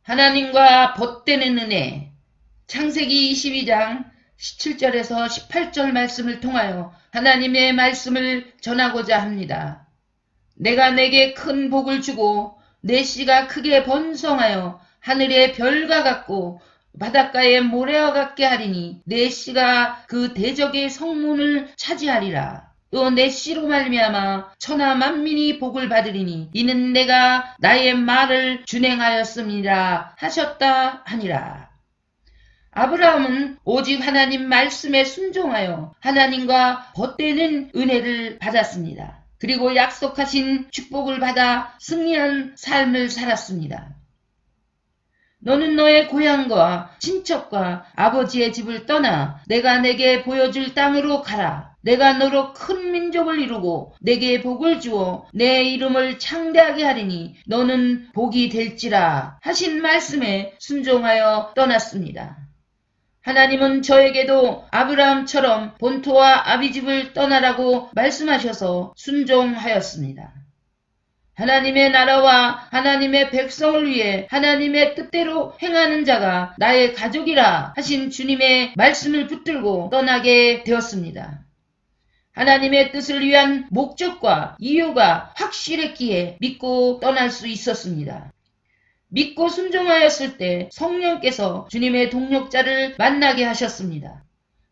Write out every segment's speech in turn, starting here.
하나님과 벗되는 은혜. 창세기 22장 17절에서 18절 말씀을 통하여 하나님의 말씀을 전하고자 합니다. 내가 내게 큰 복을 주고 내 씨가 크게 번성하여 하늘의 별과 같고 바닷가의 모래와 같게 하리니 내 씨가 그 대적의 성문을 차지하리라. 또 내 씨로 말미암아 천하 만민이 복을 받으리니 이는 내가 나의 말을 준행하였음이라 하셨다 하니라. 아브라함은 오직 하나님 말씀에 순종하여 하나님과 벗되는 은혜를 받았습니다. 그리고 약속하신 축복을 받아 승리한 삶을 살았습니다. 너는 너의 고향과 친척과 아버지의 집을 떠나 내가 내게 보여줄 땅으로 가라. 내가 너로 큰 민족을 이루고 내게 복을 주어 내 이름을 창대하게 하리니 너는 복이 될지라 하신 말씀에 순종하여 떠났습니다. 하나님은 저에게도 아브라함처럼 본토와 아비집을 떠나라고 말씀하셔서 순종하였습니다. 하나님의 나라와 하나님의 백성을 위해 하나님의 뜻대로 행하는 자가 나의 가족이라 하신 주님의 말씀을 붙들고 떠나게 되었습니다. 하나님의 뜻을 위한 목적과 이유가 확실했기에 믿고 떠날 수 있었습니다. 믿고 순종하였을 때 성령께서 주님의 동력자를 만나게 하셨습니다.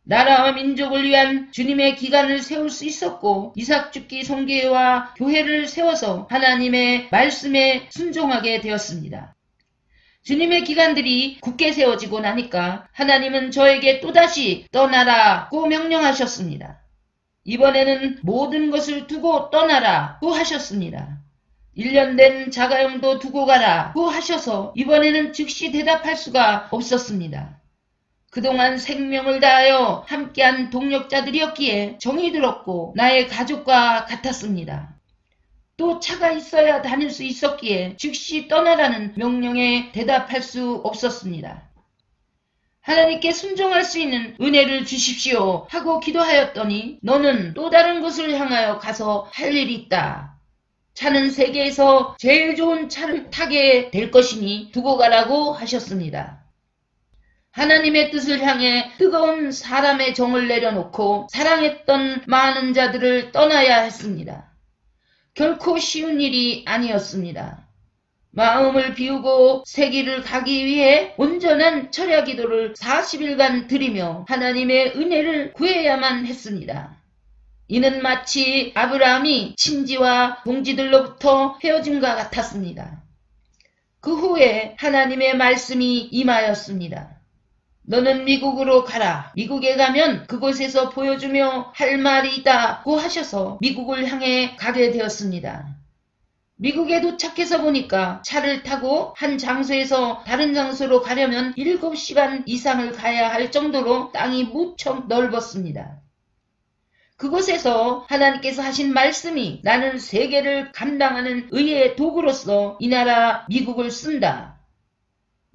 나라와 민족을 위한 주님의 기관을 세울 수 있었고 이삭죽기 성교회와 교회를 세워서 하나님의 말씀에 순종하게 되었습니다. 주님의 기관들이 굳게 세워지고 나니까 하나님은 저에게 또다시 떠나라고 명령하셨습니다. 이번에는 모든 것을 두고 떠나라고 하셨습니다. 1년 된 자가용도 두고 가라고 하셔서 이번에는 즉시 대답할 수가 없었습니다. 그동안 생명을 다하여 함께한 동력자들이었기에 정이 들었고 나의 가족과 같았습니다. 또 차가 있어야 다닐 수 있었기에 즉시 떠나라는 명령에 대답할 수 없었습니다. 하나님께 순종할 수 있는 은혜를 주십시오 하고 기도하였더니 너는 또 다른 곳을 향하여 가서 할 일이 있다. 차는 세계에서 제일 좋은 차를 타게 될 것이니 두고 가라고 하셨습니다. 하나님의 뜻을 향해 뜨거운 사람의 정을 내려놓고 사랑했던 많은 자들을 떠나야 했습니다. 결코 쉬운 일이 아니었습니다. 마음을 비우고 새 길을 가기 위해 온전한 철야 기도를 40일간 드리며 하나님의 은혜를 구해야만 했습니다. 이는 마치 아브라함이 친지와 동지들로부터 헤어짐과 같았습니다. 그 후에 하나님의 말씀이 임하였습니다. 너는 미국으로 가라. 미국에 가면 그곳에서 보여주며 할 말이 있다고 하셔서 미국을 향해 가게 되었습니다. 미국에 도착해서 보니까 차를 타고 한 장소에서 다른 장소로 가려면 7시간 이상을 가야 할 정도로 땅이 무척 넓었습니다. 그곳에서 하나님께서 하신 말씀이 나는 세계를 감당하는 의의 도구로서 이 나라 미국을 쓴다.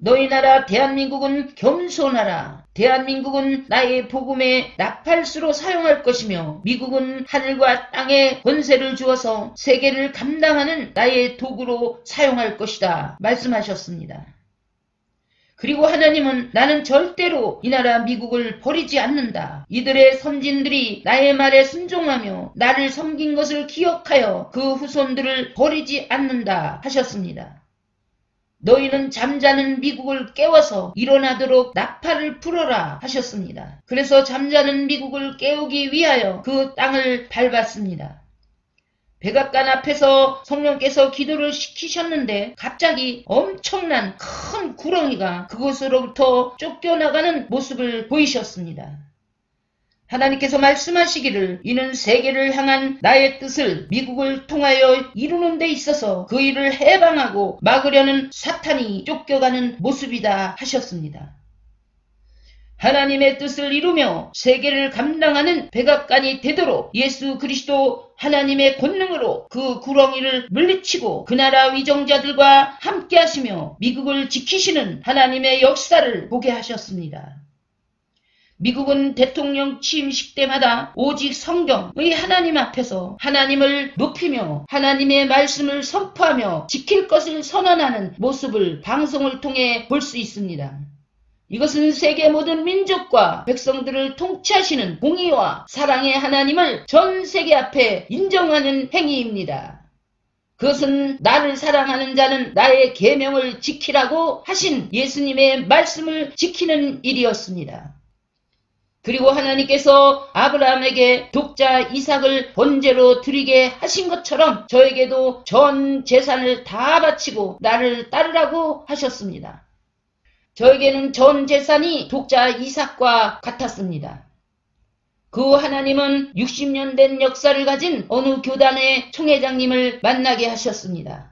너희 나라 대한민국은 겸손하라. 대한민국은 나의 복음의 나팔수로 사용할 것이며 미국은 하늘과 땅에 권세를 주어서 세계를 감당하는 나의 도구로 사용할 것이다. 말씀하셨습니다. 그리고 하나님은 나는 절대로 이 나라 미국을 버리지 않는다. 이들의 선진들이 나의 말에 순종하며 나를 섬긴 것을 기억하여 그 후손들을 버리지 않는다 하셨습니다. 너희는 잠자는 미국을 깨워서 일어나도록 나팔을 불어라 하셨습니다. 그래서 잠자는 미국을 깨우기 위하여 그 땅을 밟았습니다. 백악관 앞에서 성령께서 기도를 시키셨는데 갑자기 엄청난 큰 구렁이가 그곳으로부터 쫓겨나가는 모습을 보이셨습니다. 하나님께서 말씀하시기를 이는 세계를 향한 나의 뜻을 미국을 통하여 이루는 데 있어서 그 일을 해방하고 막으려는 사탄이 쫓겨가는 모습이다 하셨습니다. 하나님의 뜻을 이루며 세계를 감당하는 백악관이 되도록 예수 그리스도 하나님의 권능으로 그 구렁이를 물리치고 그 나라 위정자들과 함께 하시며 미국을 지키시는 하나님의 역사를 보게 하셨습니다. 미국은 대통령 취임식 때마다 오직 성경의 하나님 앞에서 하나님을 높이며 하나님의 말씀을 선포하며 지킬 것을 선언하는 모습을 방송을 통해 볼 수 있습니다. 이것은 세계 모든 민족과 백성들을 통치하시는 공의와 사랑의 하나님을 전 세계 앞에 인정하는 행위입니다. 그것은 나를 사랑하는 자는 나의 계명을 지키라고 하신 예수님의 말씀을 지키는 일이었습니다. 그리고 하나님께서 아브라함에게 독자 이삭을 번제로 드리게 하신 것처럼 저에게도 전 재산을 다 바치고 나를 따르라고 하셨습니다. 저에게는 전 재산이 독자 이삭과 같았습니다. 그 하나님은 60년 된 역사를 가진 어느 교단의 총회장님을 만나게 하셨습니다.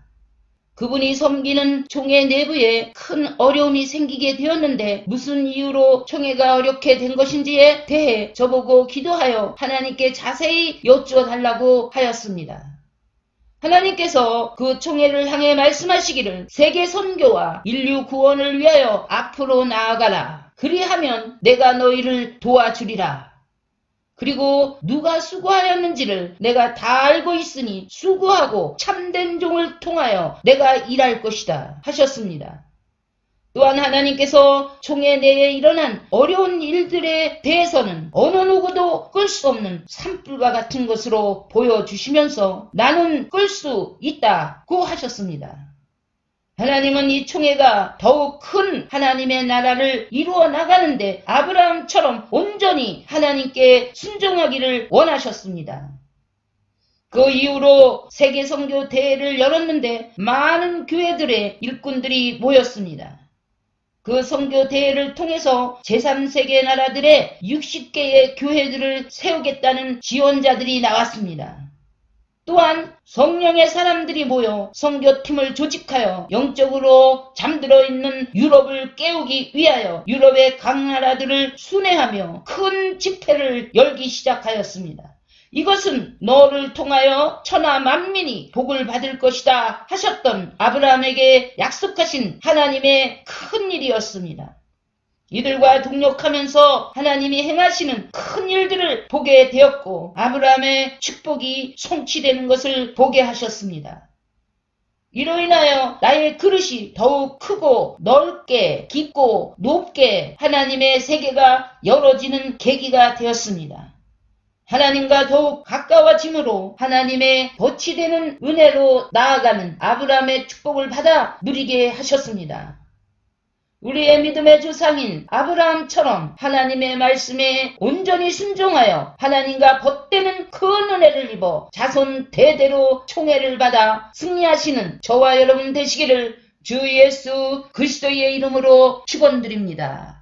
그분이 섬기는 총회 내부에 큰 어려움이 생기게 되었는데 무슨 이유로 총회가 어렵게 된 것인지에 대해 저보고 기도하여 하나님께 자세히 여쭈어달라고 하였습니다. 하나님께서 그 총회를 향해 말씀하시기를 세계 선교와 인류 구원을 위하여 앞으로 나아가라. 그리하면 내가 너희를 도와주리라. 그리고 누가 수고하였는지를 내가 다 알고 있으니 수고하고 참된 종을 통하여 내가 일할 것이다 하셨습니다. 또한 하나님께서 총회 내에 일어난 어려운 일들에 대해서는 어느 누구도 끌 수 없는 산불과 같은 것으로 보여주시면서 나는 끌 수 있다고 하셨습니다. 하나님은 이 총회가 더욱 큰 하나님의 나라를 이루어 나가는데 아브라함처럼 온전히 하나님께 순종하기를 원하셨습니다. 그 이후로 세계 선교 대회를 열었는데 많은 교회들의 일꾼들이 모였습니다. 그 선교 대회를 통해서 제3세계 나라들의 60개의 교회들을 세우겠다는 지원자들이 나왔습니다. 또한 성령의 사람들이 모여 선교팀을 조직하여 영적으로 잠들어 있는 유럽을 깨우기 위하여 유럽의 각 나라들을 순회하며 큰 집회를 열기 시작하였습니다. 이것은 너를 통하여 천하 만민이 복을 받을 것이다 하셨던 아브라함에게 약속하신 하나님의 큰 일이었습니다. 이들과 동력하면서 하나님이 행하시는 큰 일들을 보게 되었고 아브라함의 축복이 성취되는 것을 보게 하셨습니다. 이로 인하여 나의 그릇이 더욱 크고 넓게 깊고 높게 하나님의 세계가 열어지는 계기가 되었습니다. 하나님과 더욱 가까워짐으로 하나님의 덫이 되는 은혜로 나아가는 아브라함의 축복을 받아 누리게 하셨습니다. 우리의 믿음의 조상인 아브라함처럼 하나님의 말씀에 온전히 순종하여 하나님과 벗되는 큰 은혜를 입어 자손 대대로 총애를 받아 승리하시는 저와 여러분 되시기를 주 예수 그리스도의 이름으로 축원드립니다.